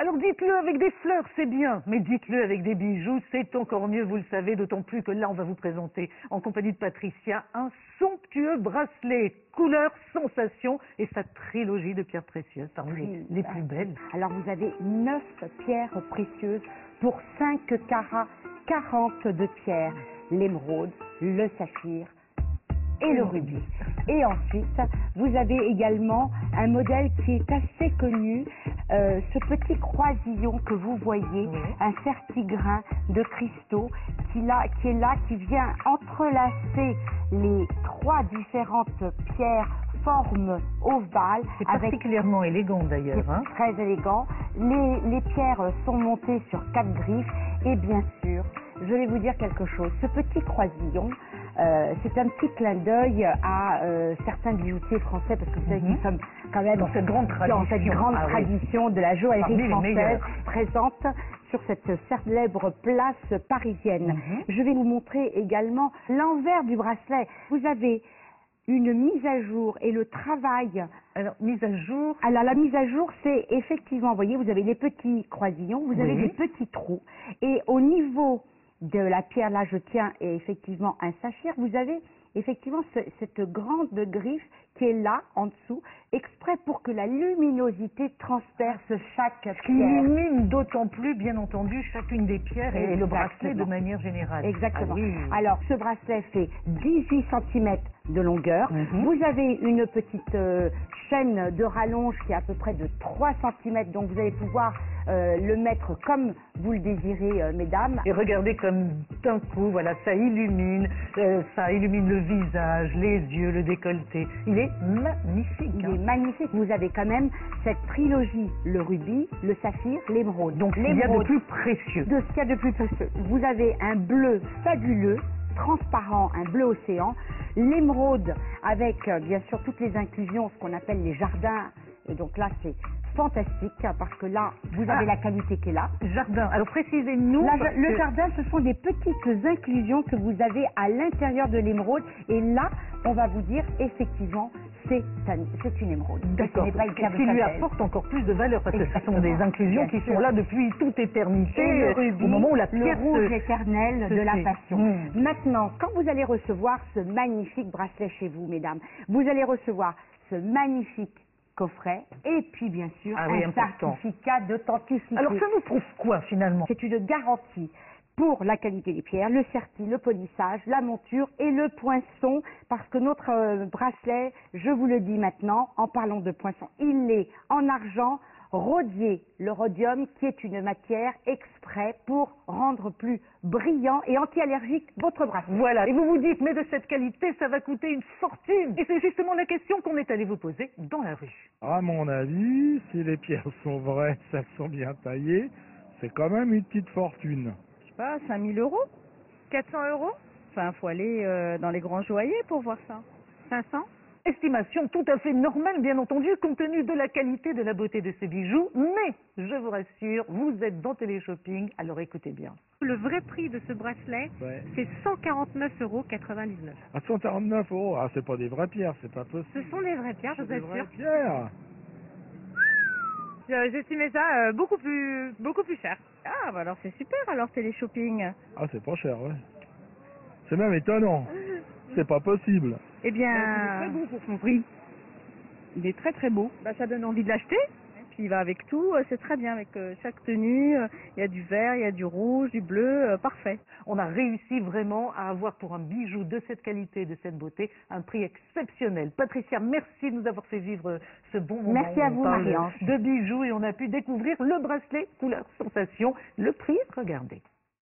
Alors dites-le avec des fleurs, c'est bien, mais dites-le avec des bijoux, c'est encore mieux, vous le savez, d'autant plus que là, on va vous présenter, en compagnie de Patricia, un somptueux bracelet, couleur, sensation, et sa trilogie de pierres précieuses, parmi les plus belles. Alors vous avez 9 pierres précieuses pour 5 carats 40 de pierres, l'émeraude, le saphir et le rubis. Et ensuite, vous avez également un modèle qui est assez connu, ce petit croisillon que vous voyez, un certigrain de cristaux qui est là, qui vient entrelacer les 3 différentes pierres forme ovale. C'est particulièrement élégant d'ailleurs. Hein. Très élégant. Les pierres sont montées sur 4 griffes et bien sûr, je vais vous dire quelque chose, ce petit croisillon, c'est un petit clin d'œil à certains bijoutiers français, parce que vous savez que nous sommes quand même dans cette grande tradition de la joaillerie française présente sur cette célèbre place parisienne. Je vais vous montrer également l'envers du bracelet. Vous avez une mise à jour et le travail. Alors, mise à jour. Alors, la mise à jour, c'est effectivement, vous voyez, vous avez les petits croisillons, vous avez des petits trous. Et au niveau de la pierre, là, je tiens, et effectivement, un saphir, vous avez effectivement cette grande griffe qui est là, en dessous, exprès pour que la luminosité transperce chaque pierre. Qui illumine d'autant plus, bien entendu, chacune des pierres et le bracelet de manière générale. Exactement. Ah, oui. Alors, ce bracelet fait 18 cm de longueur. Vous avez une petite chaîne de rallonge qui est à peu près de 3 cm, donc vous allez pouvoir le mettre comme vous le désirez, mesdames. Et regardez comme d'un coup, voilà, ça illumine le visage, les yeux, le décolleté. Il est magnifique. Il est magnifique. Vous avez quand même cette trilogie, le rubis, le saphir, l'émeraude. Donc il y a de plus précieux. De ce qu'il y a de plus précieux. Vous avez un bleu fabuleux, transparent, un bleu océan, l'émeraude avec bien sûr toutes les inclusions, ce qu'on appelle les jardins, et donc là c'est fantastique parce que là vous avez la qualité qui est là. Jardin, alors précisez-nous. Le jardin, ce sont des petites inclusions que vous avez à l'intérieur de l'émeraude, et là on va vous dire effectivement c'est une émeraude. D'accord. Ce qui lui apporte encore plus de valeur parce que ce sont des inclusions qui sont là depuis toute éternité. Et le rubis, au moment où la pierre le rouge éternel de la passion. Maintenant, quand vous allez recevoir ce magnifique bracelet chez vous, mesdames, vous allez recevoir ce magnifique coffret et puis bien sûr un certificat d'authenticité. Alors ça vous prouve quoi finalement? C'est une garantie pour la qualité des pierres, le certi, le polissage, la monture et le poinçon, parce que notre bracelet, je vous le dis maintenant, en parlant de poinçon, il est en argent rhodier, le rhodium qui est une matière exprès pour rendre plus brillant et anti-allergique votre bracelet. Voilà, et vous vous dites, mais de cette qualité, ça va coûter une fortune. Et c'est justement la question qu'on est allé vous poser dans la rue. À mon avis, si les pierres sont vraies, elles sont bien taillées, c'est quand même une petite fortune. Je sais pas, 5 000 €, 400 €. Enfin, faut aller dans les grands joailliers pour voir ça. 500. Estimation tout à fait normale, bien entendu, compte tenu de la qualité, de la beauté de ces bijoux. Mais, je vous rassure, vous êtes dans Téléshopping, alors écoutez bien. Le vrai prix de ce bracelet, c'est 149,99 €. À 149 €, ah, c'est pas des vraies pierres, c'est pas possible. Ce sont des vraies pierres, je vous assure. Des vraies pierres. J'estimais ça beaucoup plus cher. Ah, bah alors c'est super, alors Téléshopping. Ah, c'est pas cher, ouais. C'est même étonnant. C'est pas possible. Eh bien, il est très beau pour son prix. Il est très très beau. Bah, ça donne envie de l'acheter. Puis il va avec tout, c'est très bien avec chaque tenue. Il y a du vert, il y a du rouge, du bleu, parfait. On a réussi vraiment à avoir pour un bijou de cette qualité, de cette beauté, un prix exceptionnel. Patricia, merci de nous avoir fait vivre ce bon moment. Merci à vous, Marie-Ange. De bijoux et on a pu découvrir le bracelet couleur sensation. Le prix, regardez.